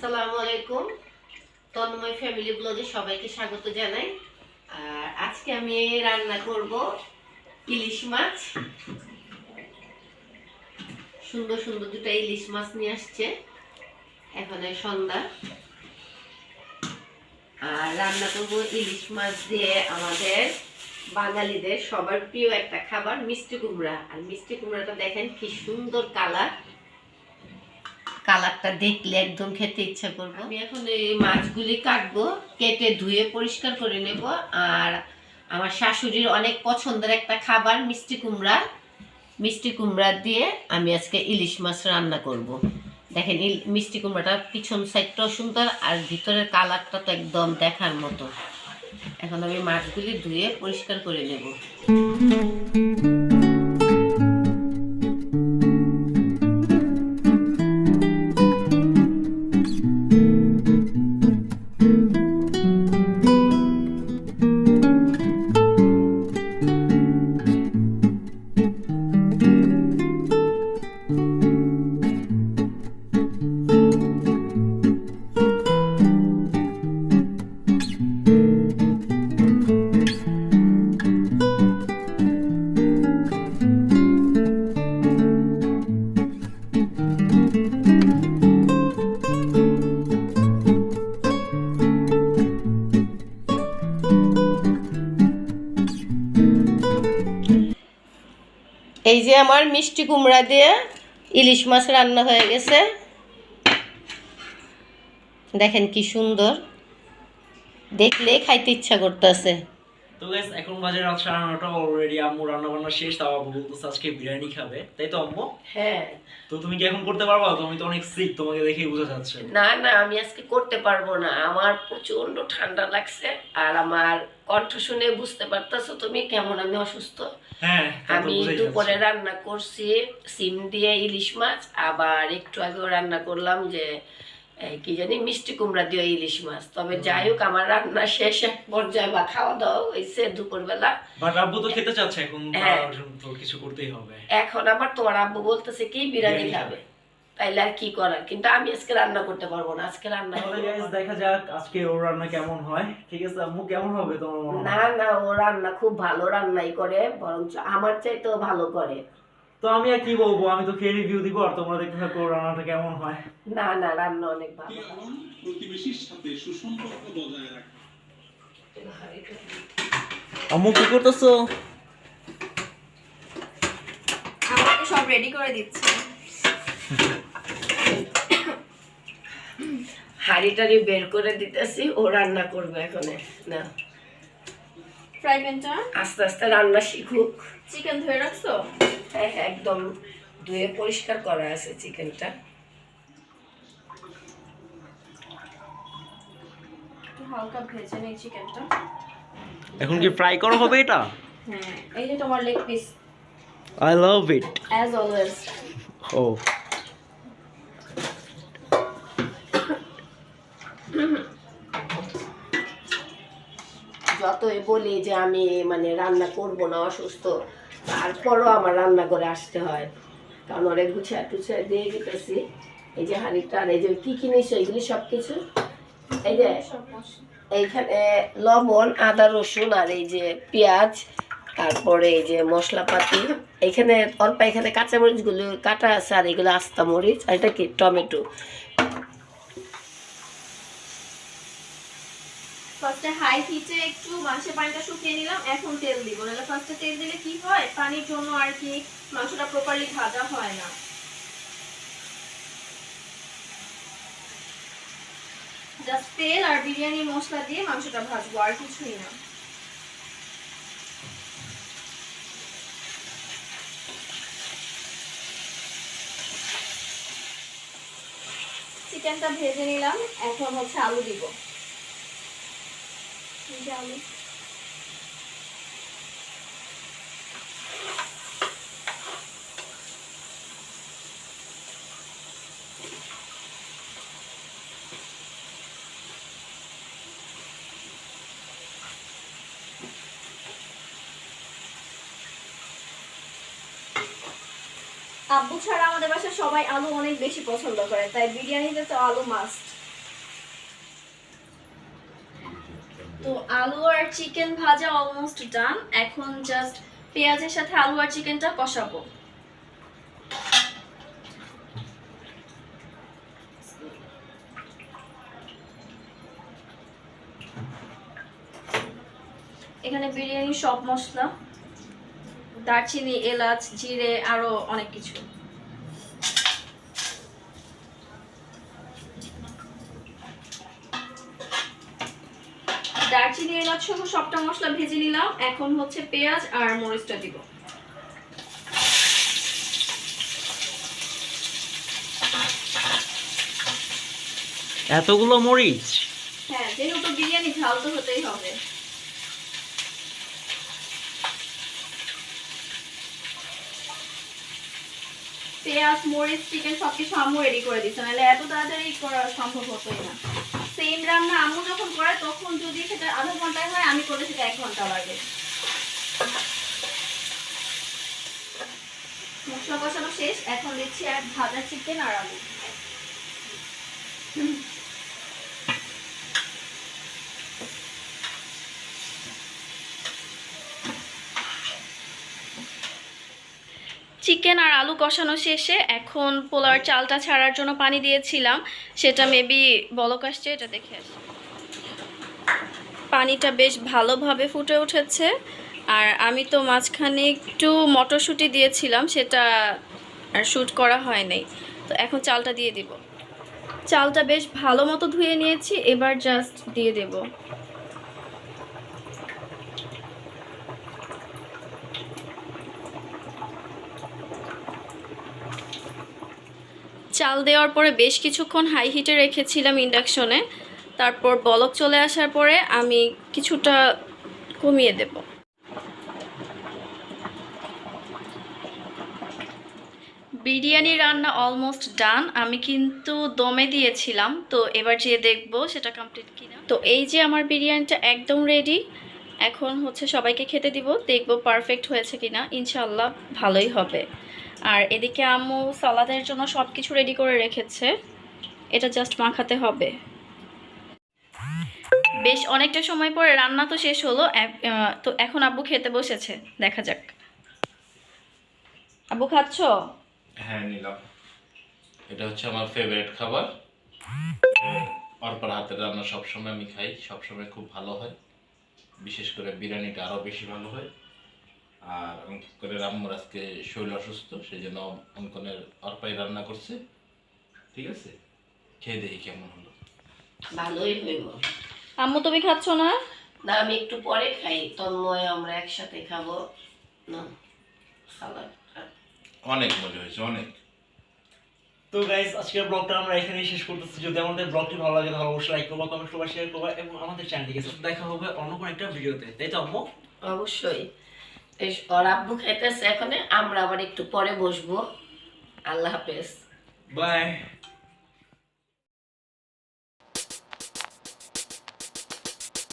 আসসালামু আলাইকুম। তন্ময় ফ্যামিলি ব্লগে সবাইকে স্বাগত জানাই। আর আজকে আমি রান্না করব ইলিশ মাছ। সুন্দর সুন্দর দুটো ইলিশ মাছ নিয়ে আসছে এখন সন্ধ্যা। আর রান্না করব ইলিশ মাছ দিয়ে আমাদের বাঙালিদের সবার প্রিয় একটা খাবার মিষ্টি কুমড়া। আর মিষ্টি কুমড়াটা দেখেন কি সুন্দর কালারটা দেখলে একদম খেতে ইচ্ছা করবে। আমি এখন এই মাছগুলি কাটবো, কেটে ধুয়ে পরিষ্কার করে নেব। আর আমার শাশুড়ির অনেক পছন্দের একটা খাবার মিষ্টি কুমড়া দিয়ে আমি আজকে ইলিশ মাছ রান্না করব। দেখেন মিষ্টি কুমড়াটা পিছন সাইডটাও সুন্দর আর ভিতরের কালারটা তো একদম দেখার মতো। এখন আমি মাছগুলি ধুয়ে পরিষ্কার করে নেব। এই যে আমার মিষ্টি কুমড়া দিয়ে ইলিশ মাছ রান্না হয়ে গেছে, দেখেন কি সুন্দর, দেখলে খাইতে ইচ্ছা করতেছে। তো গাইস এখন বাজে রাত 9:30। অলরেডি আম্মু রান্না বান্না শেষ, তাও আব্বু বলতেছে আজকে বিরিয়ানি খাবে, তাই তো আম্মু? হ্যাঁ। তো তুমি কি এখন করতে পারবা? তুমি তো অনেক সিক, তোমাকে দেখেই বোঝা যাচ্ছে। না না, আমি আজকে করতে পারবো না, আমার প্রচন্ড ঠান্ডা লাগছে। আর আমার কণ্ঠ শুনে বুঝতে পারতেছো তুমি কেমন আমি অসুস্থ। হ্যাঁ, আমি দুপুরে রান্না করছি সিম দিয়ে ইলিশ মাছ, আবার একটু আগেও রান্না করলাম যে কি জানি মিষ্টি কুমড়া দিয়ে ইলিশ মাছ। তবে যাই হোক, আমার রান্না শেষ এক পর্যায়ে বা খাওয়া দাওয়া হয়েছে দুপুরবেলা। বাট আব্বু তো খেতে চাচ্ছে এখন, তার জন্য তো কিছু করতেই হবে। এখন আবার তোমার আব্বু বলতেছে কি বিরিয়ানি খাবে, তাইলে আর কি করার। কিন্তু আমি আজকে রান্না করতে পারবো না, আজকে রান্না তাহলে গাইস দেখা যাক আজকে ওর রান্না কেমন হয়। ঠিক আছে আম্মু, কেমন হবে তোমার মনে হয়? না না, ও রান্না খুব ভালো রান্নাই করে, বরঞ্চ আমার চাইতেও ভালো করে। তো আমি আর কি বলবো, আমি তো খেয়ে রিভিউ দিব আর তোমরা দেখতে থাকো রান্নাটা কেমন হয়। না না, রান্না অনেক ভালো। প্রতিবেশীর সাথে সুসম্পর্ক বজায় রাখা। আম্মু কি করতেছো? আমাকে সব রেডি করে দিচ্ছে। হাঁড়ি টাড়ি বের করে দিতেছি, ও রান্না করবে এখন। না, ফ্রাই প্যানটা আস্তে আস্তে রান্না শিখুক। চিকেন ধুয়ে রাখছো? হ্যাঁ হ্যাঁ, একদম ধুয়ে পরিষ্কার করা আছে চিকেনটা। একটু হালকা ভেজে নেই চিকেনটা। এখন কি ফ্রাই করা হবে এটা? হ্যাঁ, এই যে তোমার leg piece. I love it as always. ও যতই বলি যে আমি মানে রান্না করব না, অসুস্থ, তারপরও আমার রান্না করে আসতে হয়, কারণ ওরে গুছিয়ে টুছিয়ে দিয়ে দিতেছি। এই যে হাঁড়িটা, আর এই যে কি কি নিয়েছো এগুলি সব কিছু, এই যে এইখানে লবণ, আদা রসুন, আর এই যে পেঁয়াজ, তারপরে এই যে মশলাপাতি, এইখানে অল্প এখানে কাঁচামরিচগুলো কাটা আছে, আর এগুলো আস্তা মরিচ, আর এটা কি টমেটো। ফার্স্টে হাই হিটে একটু মাংসের পানিটা শুকিয়ে নিলাম, এখন তেল দিব। নাহলে ফার্স্টে তেল দিলে কি হয়, পানির জন্য আর কি মাংসটা প্রপারলি ভাজা হয় না। জাস্ট তেল আর বিরিয়ানি মশলা দিয়ে মাংসটা ভাজবো, আর কিছুই না। চিকেনটা ভেজে নিলাম, এখন হচ্ছে আলু দিব। আলু আব্বু ছাড়া আমাদের বাসায় সবাই আলু অনেক বেশি পছন্দ করে, তাই বিরিয়ানিতে তো আলু মাস্ট। তো আলু আর চিকেন ভাজা অলমোস্ট ডান। এখন জাস্ট পেঁয়াজের সাথে আলু আর চিকেনটা কষাবো। এখানে বিরিয়ানি সব মশলা, দারচিনি, এলাচ, জিরে, আরো অনেক কিছু। দারচিনি, এলাচ সহ সবটা মশলা ভেজে নিলাম। এখন হচ্ছে পেঁয়াজ আর মরিচটা দিব। এতগুলো মরিচ? হ্যাঁ, যেহেতু বিরিয়ানি ঝাল তো হতেই হবে। পেঁয়াজ, মরিচ, চিকেন সবকিছু আম্মু রেডি করে দিচ্ছে, নাহলে এত তাড়াতাড়ি করা সম্ভব হতোই না। সেম রান্না আম্মু যখন করে তখন যদি সেটা আধা ঘন্টায় হয়, আমি করলে সেটা 1 ঘন্টা লাগে। মশলা কষানো শেষ, এখন দিচ্ছি এক ভাজা চিকেন আর আলু। চিকেন আর আলু কষানো শেষে এখন পোলাওর চালটা ছাড়ার জন্য পানি দিয়েছিলাম, সেটা মেবি বলক আসছে, এটা দেখে আসি। পানিটা বেশ ভালোভাবে ফুটে উঠেছে। আর আমি তো মাঝখানে একটু মটরশুঁটি দিয়েছিলাম, সেটা আর শ্যুট করা হয় নাই। তো এখন চালটা দিয়ে দিব। চালটা বেশ ভালো মতো ধুয়ে নিয়েছি, এবার জাস্ট দিয়ে দেব। চাল দেওয়ার পরে বেশ কিছুক্ষণ হাই হিটে রেখেছিলাম ইন্ডাকশনে। তারপর বলক চলে আসার পরে আমি কিছুটা কমিয়ে দেব। বিরিয়ানি রান্না অলমোস্ট ডান। আমি কিন্তু দমে দিয়েছিলাম, তো এবার যেয়ে দেখবো সেটা কমপ্লিট কিনা। তো এই যে আমার বিরিয়ানিটা একদম রেডি। এখন হচ্ছে সবাইকে খেতে দিব, দেখবো পারফেক্ট হয়েছে কিনা। ইনশাল্লাহ ভালোই হবে। আর এদিকে আম্মু সালাদের জন্য সব কিছু রেডি করে রেখেছে, এটা জাস্ট মাখাতে হবে। বেশ অনেকটা সময় পরে রান্না তো শেষ হলো। তো এখন আব্বু খেতে বসেছে, দেখা যাক। আব্বু খাচ্ছ? হ্যাঁ নিলাম। এটা হচ্ছে আমার ফেভারিট খাবার। অর্পার হাতের রান্না সবসময় আমি খাই, সবসময় খুব ভালো হয়। বিশেষ করে বিরিয়ানিটা আরও বেশি ভালো হয়। আর অঙ্কনের আম্মুর আজকে শরীর অসুস্থ, সেই জন্য অঙ্কনের অর্পাই রান্না করছে। ঠিক আছে, খেয়ে দেখি কেমন হলো। ভালোই হইব। আম্মু তুমি খাচ্ছ না? না, আমি একটু পরে খাই, তন্ময় আমরা একসাথে খাবো না সালাদ। অনেক মজা হয়েছে, অনেক। তো গাইস, আজকের ব্লগটা আমরা এখানেই শেষ করতেছি। যদি আমাদের ব্লগটি ভালো লাগে তাহলে অবশ্যই লাইক করবা, কমেন্ট করবা, শেয়ার করবা এবং আমাদের চ্যানেলটিকে দেখা হবে অন্য কোনো একটা ভিডিওতে, তাই তো আম্মু? অবশ্যই। এই ওর আব্বু খাইতেছে এখন, আমরা আবার একটু পরে বসবো। আল্লাহ হাফেজ। বাই।